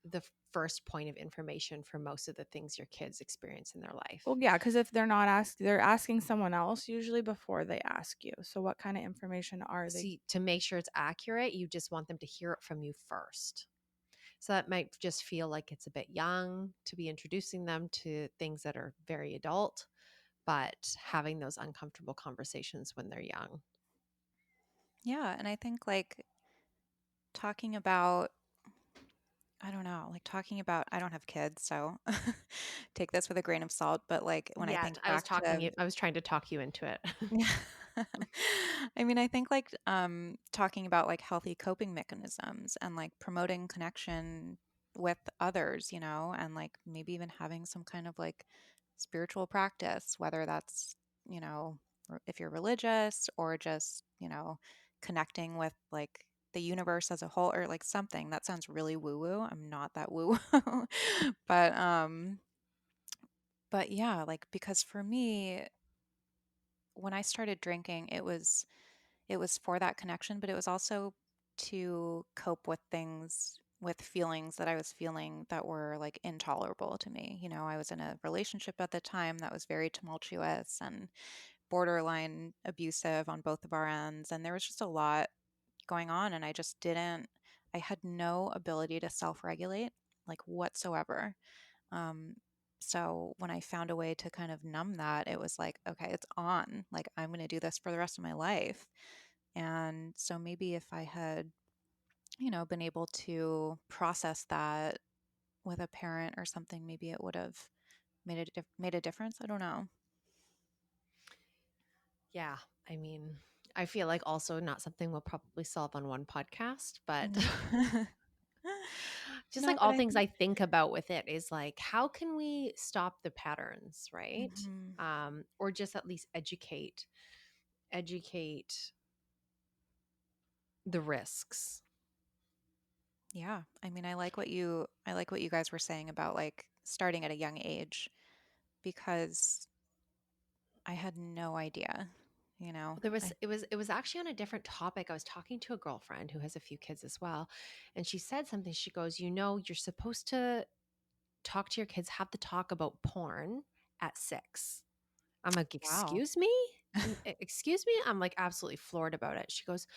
the first point of information for most of the things your kids experience in their life. Well, yeah, because if they're not asked, they're asking someone else usually before they ask you. So, what kind of information are they? See, to make sure it's accurate, you just want them to hear it from you first. So that might just feel like it's a bit young to be introducing them to things that are very adult, but having those uncomfortable conversations when they're young. Yeah, and I think like talking about I don't know, like talking about I don't have kids, so take this with a grain of salt, but like when I Yet think back to I was trying to talk you into it. yeah. I mean, I think like talking about like healthy coping mechanisms and like promoting connection with others, you know, and like maybe even having some kind of like spiritual practice, whether that's, you know, if you're religious or just, you know, connecting with like the universe as a whole or like something that sounds really woo woo. I'm not that woo woo. but um but yeah, like because for me when I started drinking, it was for that connection, but it was also to cope with things, with feelings that I was feeling that were like intolerable to me. You know, I was in a relationship at the time that was very tumultuous and borderline abusive on both of our ends. And there was just a lot going on. And I just didn't, I had no ability to self regulate, like whatsoever. Um, so when I found a way to kind of numb that, it was like, okay, it's on. Like, I'm going to do this for the rest of my life. And so maybe if I had, you know, been able to process that with a parent or something, maybe it would have made a difference. I don't know. Yeah. I mean, I feel like also not something we'll probably solve on one podcast, but No. just like No, but all I things think I think about with it is like, how can we stop the patterns, right? mhm. Or just at least educate the risks. Yeah. I mean, I like what you guys were saying about like starting at a young age because I had no idea, you know. It was actually on a different topic. I was talking to a girlfriend who has a few kids as well, and she said something. She goes, "You know, you're supposed to talk to your kids, have the talk about porn at 6." I'm like, Wow. "Excuse me? Excuse me?" I'm like absolutely floored about it. She goes,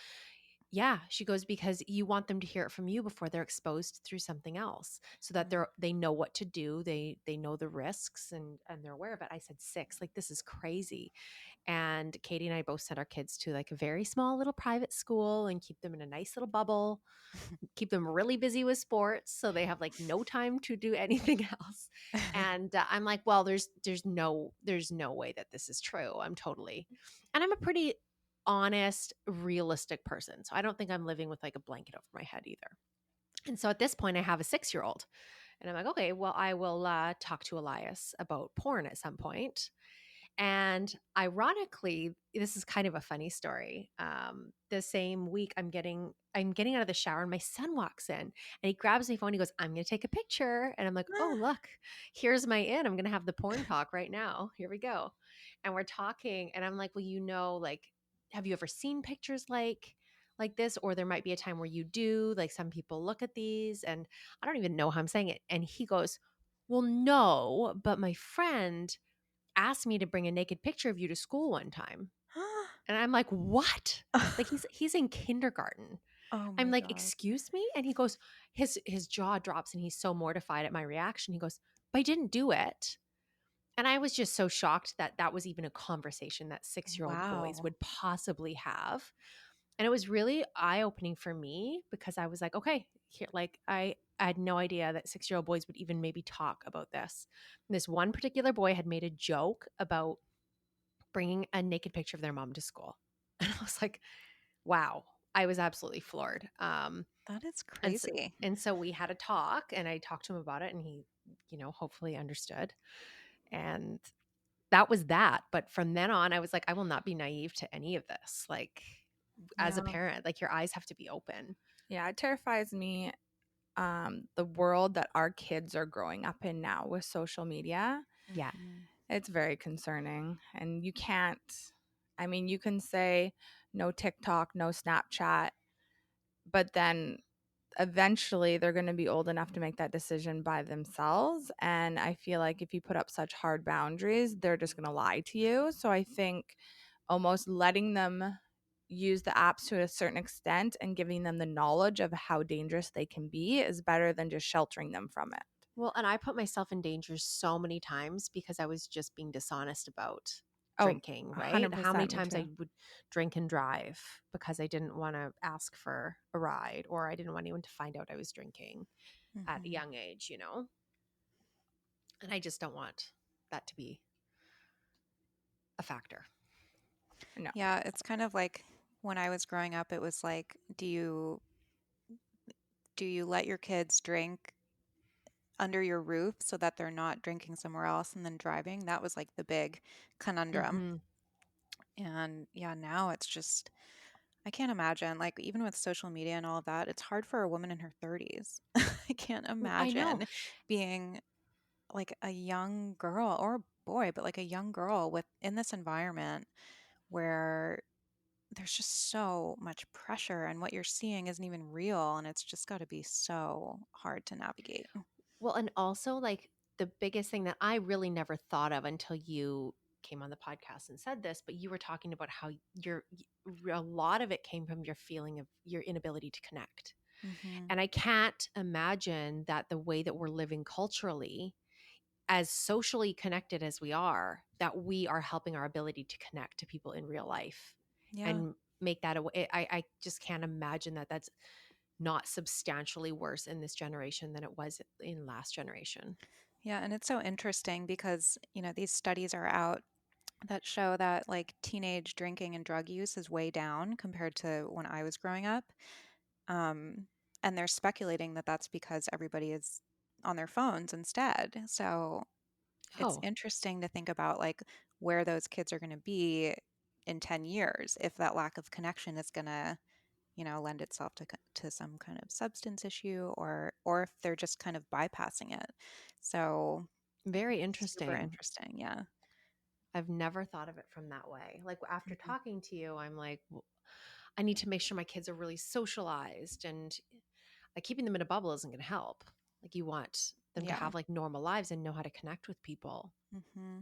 "Yeah." She goes, "Because you want them to hear it from you before they're exposed through something else, so that Mm. they know what to do. They know the risks and they're aware of it." I said 6. Like, this is crazy. And Katie and I both sent our kids to like a very small little private school and keep them in a nice little bubble, keep them really busy with sports so they have like no time to do anything else. And I'm like, well, there's no way that this is true. And I'm a pretty honest, realistic person. So I don't think I'm living with like a blanket over my head either. And so at this point, I have a 6-year-old, and I'm like, okay, well, I will talk to Elias about porn at some point. And ironically, this is kind of a funny story. The same week I'm getting out of the shower and my son walks in and he grabs my phone. He goes, "I'm going to take a picture." And I'm like, "Oh, look, here's my in. I'm going to have the porn talk right now. Here we go." And we're talking and I'm like, "Well, you know, like, have you ever seen pictures like this? Or there might be a time where you do, like some people look at these." And I don't even know how I'm saying it. And he goes, "Well, no, but my friend asked me to bring a naked picture of you to school one time." And I'm like, "What?" Like, he's in kindergarten. Oh I'm my like, gosh. "Excuse me?" And he goes, his jaw drops and he's so mortified at my reaction. He goes, "But I didn't do it." And I was just so shocked that that was even a conversation that 6-year-old boys Wow. would possibly have. And it was really eye-opening for me because I was like, okay, here, like I had no idea that 6-year-old boys would even maybe talk about this. And this one particular boy had made a joke about bringing a naked picture of their mom to school. And I was like, wow. I was absolutely floored. That is And so, crazy. we had a talk, and I talked to him about it, and he, hopefully understood. And that was that. But from then on, I was like, I will not be naive to any of this. Like, as a Yeah. parent, like, your eyes have to be open. Yeah, it terrifies me, the world that our kids are growing up in now with social media. Yeah. Mhm. It's very concerning. And you can't, I mean, you can say no TikTok, no Snapchat, but then eventually they're going to be old enough to make that decision by themselves. And I feel like if you put up such hard boundaries, they're just going to lie to you. So I think almost letting them use the apps to a certain extent and giving them the knowledge of how dangerous they can be is better than just sheltering them from it. Well, and I put myself in danger so many times because I was just being dishonest about Oh, drinking, right? How many 100% me times too. I would drink and drive because I didn't want to ask for a ride, or I didn't want anyone to find out I was drinking at a Mhm. young age, And I just don't want that to be a factor. No. Yeah, it's kind of like when I was growing up, it was like, do you let your kids drink under your roof so that they're not drinking somewhere else and then driving? That was like the big conundrum. Hmm. And yeah, now it's just, I can't imagine, like, even with social media and all of that, it's hard for a woman in her 30s. I can't I know. imagine being like a young girl or a boy, but like a young girl with in this environment where there's just so much pressure and what you're seeing isn't even real and it's just got to be so hard to navigate. Well, and also, like, the biggest thing that I really never thought of until you came on the podcast and said this, but you were talking about how a lot of it came from your feeling of your inability to connect. Hmm. And I can't imagine that the way that we're living culturally, as socially connected as we are, that we are helping our ability to connect to people in real life Yeah. and make that a way. I just can't imagine that that's not substantially worse in this generation than it was in last generation. Yeah, and it's so interesting because, these studies are out that show that like teenage drinking and drug use is way down compared to when I was growing up. Um, and they're speculating that that's because everybody is on their phones instead. So it's Oh, interesting to think about like where those kids are going to be in 10 years if that lack of connection is going to, lend itself to some kind of substance issue or if they're just kind of bypassing it. So very super interesting. interesting. Yeah. I've never thought of it from that way. Like, after Mhm. talking to you, I'm like, I need to make sure my kids are really socialized, and like keeping them in a bubble isn't going to help. Like, you want them to Yeah. have like normal lives and know how to connect with people. Hmm.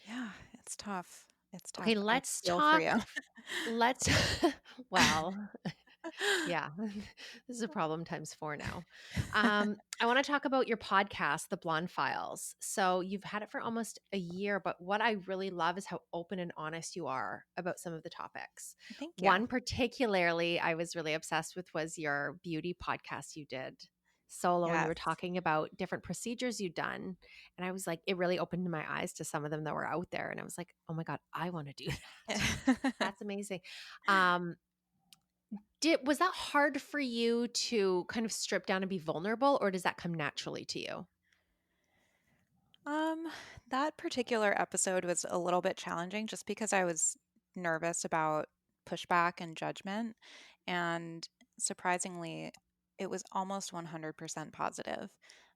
Yeah, it's tough. It's tough. Okay, I let's feel for talk. you. Let's, well, yeah, this is a problem times four now. I want to talk about your podcast, The Blonde Files. So you've had it for almost a year, but what I really love is how open and honest you are about some of the topics. Thank you. One particularly I was really obsessed with was your beauty podcast you did solo, and you Yes. were talking about different procedures you'd done. And I was like, it really opened my eyes to some of them that were out there. And I was like, oh my God, I want to do that. That's amazing. Um, was that hard for you to kind of strip down and be vulnerable, or does that come naturally to you? Um, that particular episode was a little bit challenging just because I was nervous about pushback and judgment. And surprisingly, it was almost 100% positive.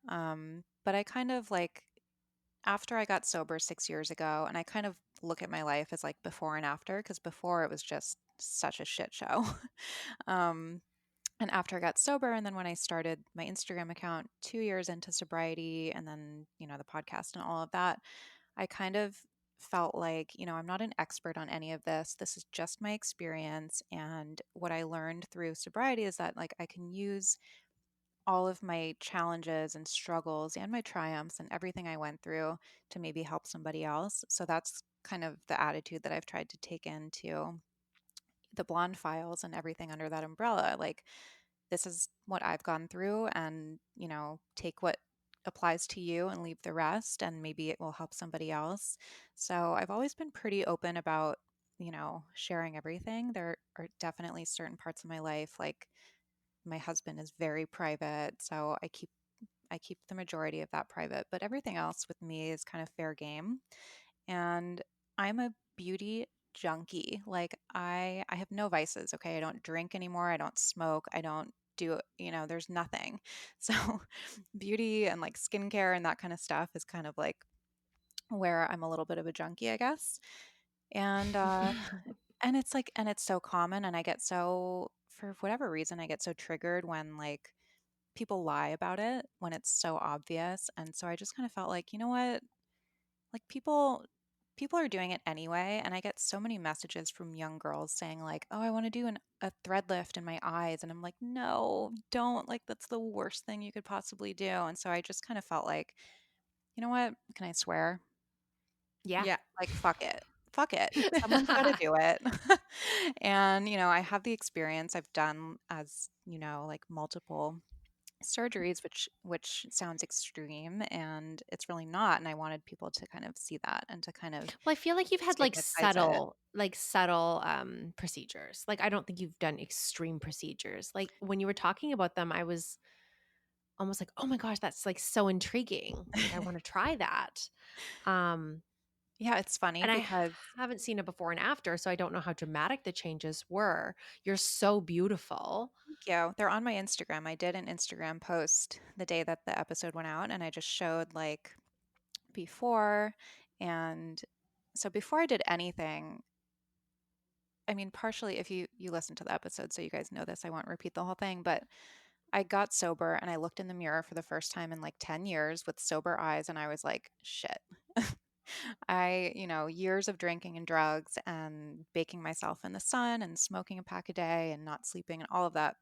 But I kind of like, after I got sober 6 years ago, and I kind of look at my life as like before and after, because before it was just such a shit show. um, and after I got sober, and then when I started my Instagram account 2 years into sobriety, and then, the podcast and all of that, I kind of felt like, I'm not an expert on any of this. This is just my experience. And what I learned through sobriety is that, like, I can use all of my challenges and struggles and my triumphs and everything I went through to maybe help somebody else. So that's kind of the attitude that I've tried to take into the Blonde Files and everything under that umbrella. Like, this is what I've gone through, and, take what applies to you and leave the rest, and maybe it will help somebody else. So I've always been pretty open about sharing everything. There are definitely certain parts of my life, like my husband is very private, so I keep the majority of that private, but everything else with me is kind of fair game. And I'm a beauty junkie. Like I have no vices, okay? I don't drink anymore, I don't smoke, I don't do, there's nothing. So beauty and like skincare and that kind of stuff is kind of like where I'm a little bit of a junkie, I guess. And it's so common, and I get so, for whatever reason, I get so triggered when like people lie about it when it's so obvious. And so I just kind of felt like, you know what? Like people are doing it anyway, and I get so many messages from young girls saying like, "Oh, I want to do a thread lift in my eyes." And I'm like, "No, don't. Like that's the worst thing you could possibly do." And so I just kind of felt like, you know what? Can I swear? Yeah. Yeah. Like fuck it. Fuck it. Someone's got to do it. And, I have the experience. I've done, as like multiple surgeries, which sounds extreme, and it's really not. And I wanted people to kind of see that and to kind of Well, I feel like you've had destigmatize it. subtle procedures. Like I don't think you've done extreme procedures. Like when you were talking about them, I was almost like, "Oh my gosh, that's like so intriguing. Like I want to try that." Um Yeah, it's funny and I because haven't seen a before and after, so I don't know how dramatic the changes were. You're so beautiful. thank you. They're on my Instagram. I did an Instagram post the day that the episode went out, and I just showed like before. And so before I did anything, I mean, partially if you listen to the episode, so you guys know this, I won't repeat the whole thing, but I got sober and I looked in the mirror for the first time in like 10 years with sober eyes, and I was like, shit. Years of drinking and drugs and baking myself in the sun and smoking a pack a day and not sleeping and all of that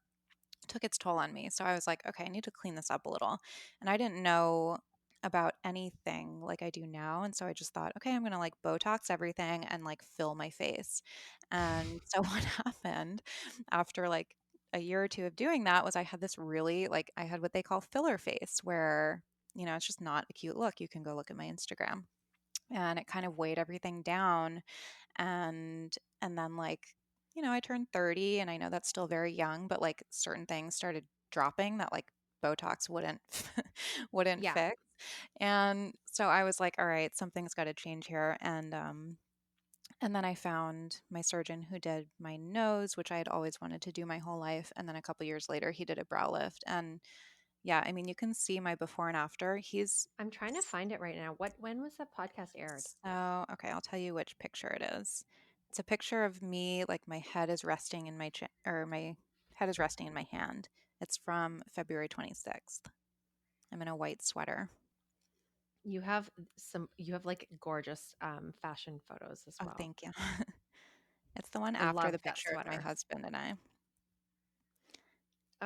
took its toll on me. So I was like, okay, I need to clean this up a little. And I didn't know about anything like I do now. And so I just thought, okay, I'm going to like Botox everything and like fill my face. And so what happened after like a year or two of doing that was I had this really, like, I had what they call filler face, where, it's just not a cute look. You can go look at my Instagram. And it kind of weighed everything down. And then like, I turned 30, and I know that's still very young, but like certain things started dropping that like Botox wouldn't wouldn't Yeah. fix. And so I was like, all right, something's got to change here. And then I found my surgeon who did my nose, which I had always wanted to do my whole life. And then a couple years later, he did a brow lift. And yeah, I mean, you can see my before and after. I'm trying to find it right now. When was that podcast aired? So, okay, I'll tell you which picture it is. It's a picture of me, like my head is resting in my chin, or my head is resting in my hand. It's from February 26th. I'm in a white sweater. You have like gorgeous fashion photos as Oh, well. thank you. It's the one I after the love that picture of my sweater. husband and I.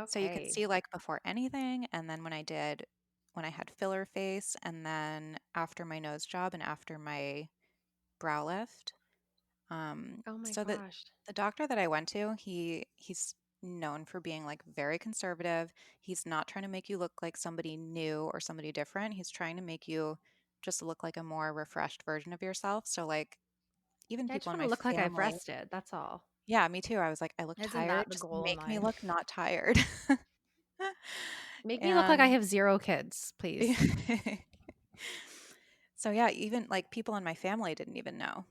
So you could Okay. see like before anything, and then when I had filler face, and then after my nose job and after my brow lift. Oh my So gosh. the doctor that I went to, he's known for being like very conservative. He's not trying to make you look like somebody new or somebody different. He's trying to make you just look like a more refreshed version of yourself. So like even Yeah, I people just in want to my look like I've family, rested. That's all. yeah, me too. I was like, I look Isn't tired. that the Just goal in make me life? look not tired. Make me look like I And have zero kids, please. so yeah, even like people in my family didn't even know.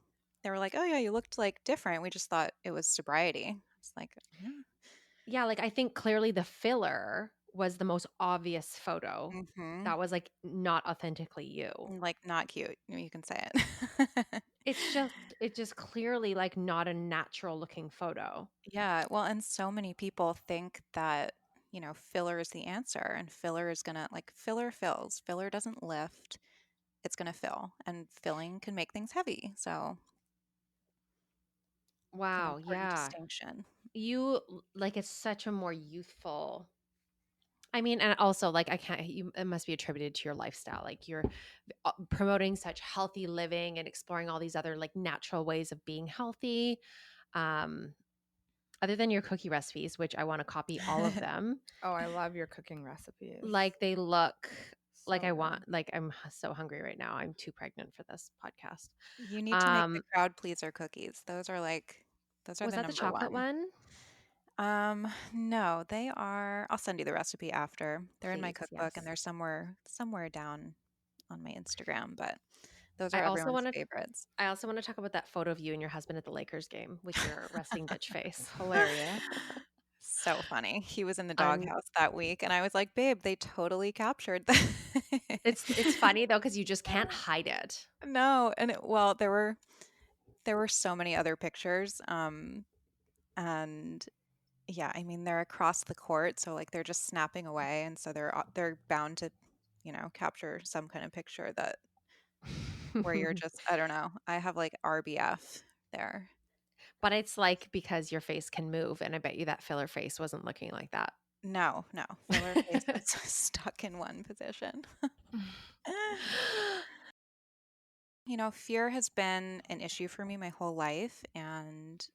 They were like, "Oh yeah, you looked like different. We just thought it was sobriety." It's like, yeah. Yeah, like I think clearly the filler was the most obvious photo. Mhm. That was like not authentically you. Like, not cute. You can say it. It's just clearly like not a natural looking photo. Yeah, well, and so many people think that, filler is the answer, and filler is gonna, like, filler fills. Filler doesn't lift, it's gonna fill, and filling can make things heavy. So, it's an Wow, important yeah. distinction. Like it's such a more youthful. I mean, and also like I can't you it must be attributed to your lifestyle. Like you're promoting such healthy living and exploring all these other like natural ways of being healthy. Um other than your cookie recipes, which I want to copy all of them. Oh, I love your cooking recipes. Like they look Like So I good. want, like I'm so hungry right now. I'm too pregnant for this podcast. You need to make the Um, crowd pleaser cookies. Those are was the that the number chocolate one. one? No, they are. I'll send you the recipe after. They're in my Please, cookbook and yes. they're somewhere down on my Instagram, but those I are also everyone's want to favorites. I also want to talk about that photo of you and your husband at the Lakers game with your resting bitch face. Hilarious. So funny. He was in the I'm doghouse that week and I was like, "Babe, they totally captured that." it's funny though cuz you just can't hide it. No, and well, there were so many other pictures and yeah, I mean, they're across the court, so like they're just snapping away and so they're bound to, capture some kind of picture that where you're just I don't know. I have like RBF there. But it's like because your face can move and I bet you that filler face wasn't looking like that. No, no. Filler face was stuck in one position. Fear has been an issue for me my whole life. And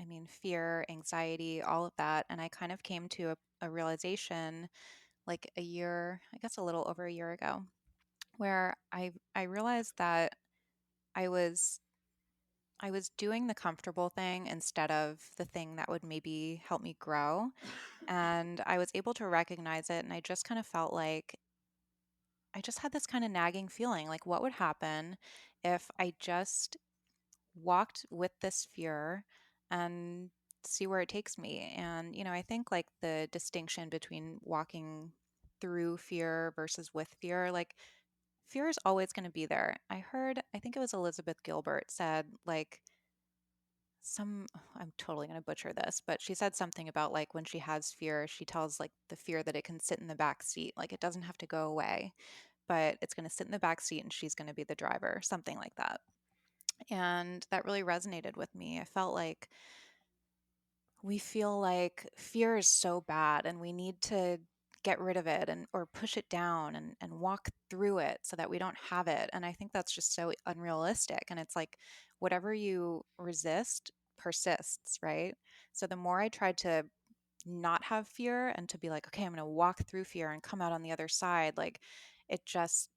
I mean, fear, anxiety, all of that. And I kind of came to a realization like a year, I guess a little over a year ago, where I realized that I was I was doing the comfortable thing instead of the thing that would maybe help me grow. And I was able to recognize it. And I just kind of felt like I just had this kind of nagging feeling like, what would happen if I just walked with this fear and see where it takes me? And, I think like the distinction between walking through fear versus with fear, like, fear is always going to be there. I think it was Elizabeth Gilbert said, like, I'm totally going to butcher this, but she said something about like when she has fear, she tells like the fear that it can sit in the back seat. Like it doesn't have to go away, but it's going to sit in the back seat and she's going to be the driver, something like that. And that really resonated with me. I felt like we feel like fear is so bad and we need to get rid of it and or push it down and walk through it so that we don't have it. And I think that's just so unrealistic. And it's like whatever you resist persists, right? So the more I tried to not have fear and to be like, okay, I'm going to walk through fear and come out on the other side, like it just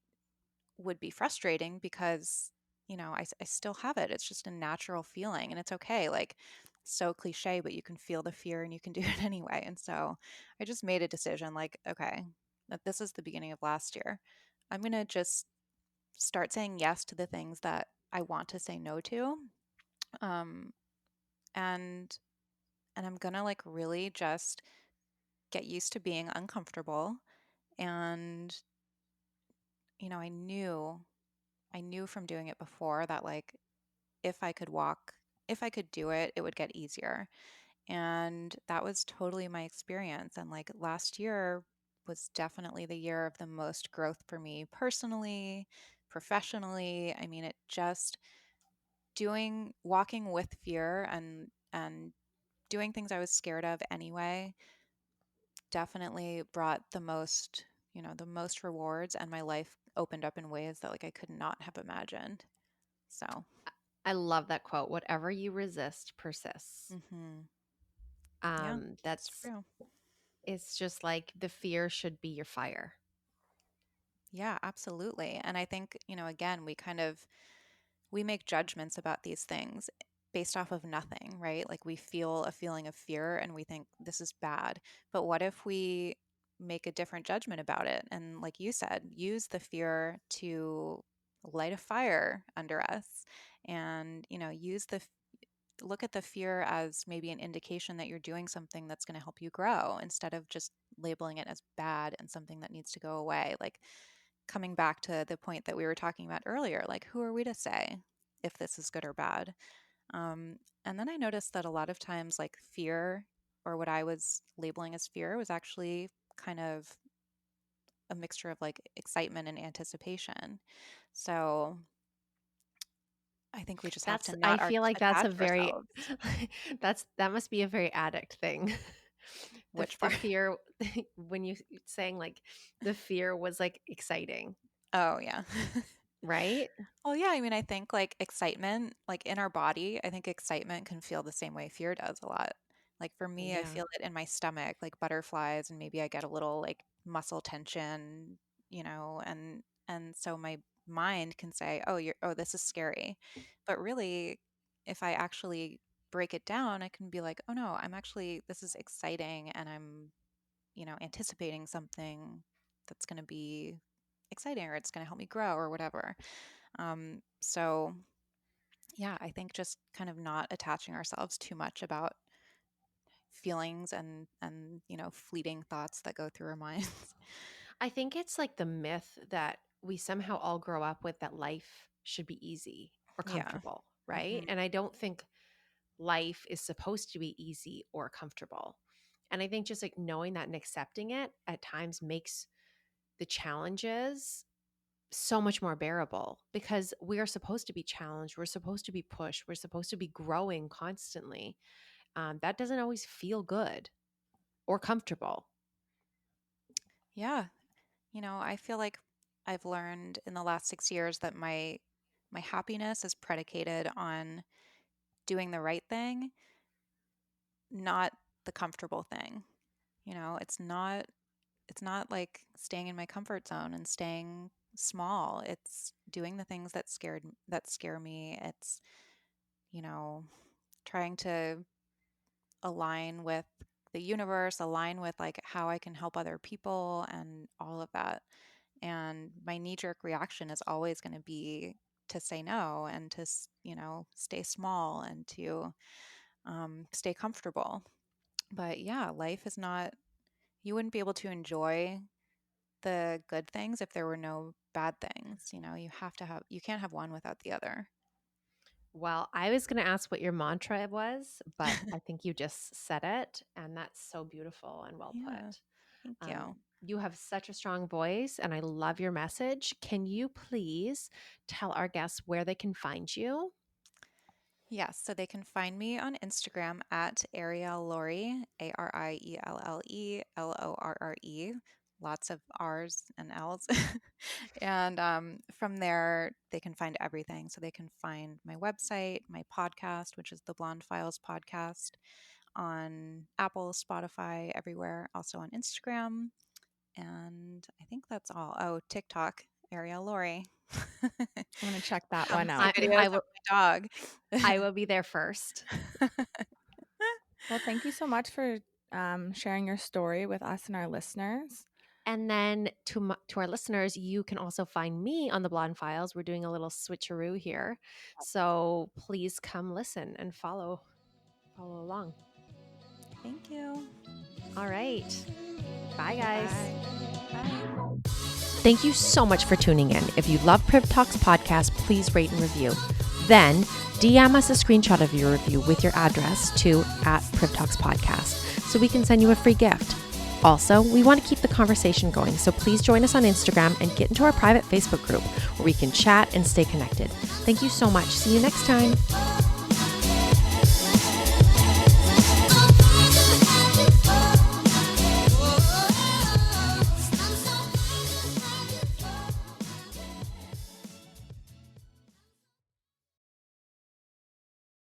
would be frustrating because, I still have it. It's just a natural feeling and it's okay. Like, so cliche, but you can feel the fear and you can do it anyway. And so I just made a decision like, okay, that this is the beginning of last year. I'm going to just start saying yes to the things that I want to say no to. Um, and I'm going to like really just get used to being uncomfortable. And, I knew from doing it before that like if I could walk, if I could do it, it would get easier. And that was totally my experience. And like last year was definitely the year of the most growth for me personally, professionally. I mean, it just walking with fear and doing things I was scared of anyway definitely brought the most rewards and my life opened up in ways that like I could not have imagined. So, I love that quote. Whatever you resist persists. mhm. Yeah, it's That's true. it's just like the fear should be your fire. Yeah, absolutely. And I think, again, we make judgments about these things based off of nothing, right? Like we feel a feeling of fear and we think this is bad. But what if we make a different judgment about it? And like you said, use the fear to light a fire under us and, look at the fear as maybe an indication that you're doing something that's going to help you grow instead of just labeling it as bad and something that needs to go away. Like coming back to the point that we were talking about earlier, like who are we to say if this is good or bad? And then I noticed that a lot of times, like fear or what I was labeling as fear was actually kind of a mixture of like excitement and anticipation. So I think we just have to I not feel like that's attach a very ourselves. that must be a very addict thing. Which The part? fear when you saying like the fear was like exciting, Oh, yeah. right? Well, yeah, I mean, I think like excitement, like in our body, I think excitement can feel the same way fear does a lot. Like for me, I Yeah. feel it in my stomach, like butterflies, and maybe I get a little like muscle tension, and so my mind can say, oh, this is scary. But really, if I actually break it down, I can be like, oh no, this is exciting, and I'm, anticipating something that's going to be exciting, or it's going to help me grow, or whatever. So yeah, I think just kind of not attaching ourselves too much about feelings and fleeting thoughts that go through our minds. I think it's like the myth that we somehow all grow up with, that life should be easy or Yeah. comfortable, right? Hmm. And I don't think life is supposed to be easy or comfortable. And I think just like knowing that and accepting it at times makes the challenges so much more bearable, because we are supposed to be challenged. We're supposed to be pushed. We're supposed to be growing constantly. That doesn't always feel good or comfortable. Yeah. I feel like I've learned in the last 6 years that my happiness is predicated on doing the right thing, not the comfortable thing. It's not like staying in my comfort zone and staying small. It's doing the things that scare me. It's, you know, trying to align with the universe, align with like how I can help other people and all of that. And my knee jerk reaction is always going to be to say no, and to, stay small, and to stay comfortable. But yeah, life is not, you wouldn't be able to enjoy the good things if there were no bad things. You can't have one without the other. Well, I was going to ask what your mantra was, but I think you just said it. And that's so beautiful and well Yeah, put. thank Um, you. you have such a strong voice, and I love your message. Can you please tell our guests where they can find you? Yes, so they can find me on Instagram at Arielle Lorre, ArielleLorre. Lots of R's and L's. And from there, they can find everything. So they can find my website, my podcast, which is the Blonde Files podcast, on Apple, Spotify, everywhere. Also on Instagram. And I think that's all. Oh, TikTok, Arielle Lorre. I'm gonna check that Come one see out. videos I of will. my dog. I will be there first. Well, thank you so much for sharing your story with us and our listeners. And then to our listeners, you can also find me on the Blonde Files. We're doing a little switcheroo here, so please come listen and follow along. Thank you. All right, bye guys. Bye. Bye. Thank you so much for tuning in. If you love PRIV Talks podcast, please rate and review. Then DM us a screenshot of your review with your address to @PRIV Talks podcast so we can send you a free gift. Also, we want to keep the conversation going, so please join us on Instagram and get into our private Facebook group where we can chat and stay connected. Thank you so much. See you next time.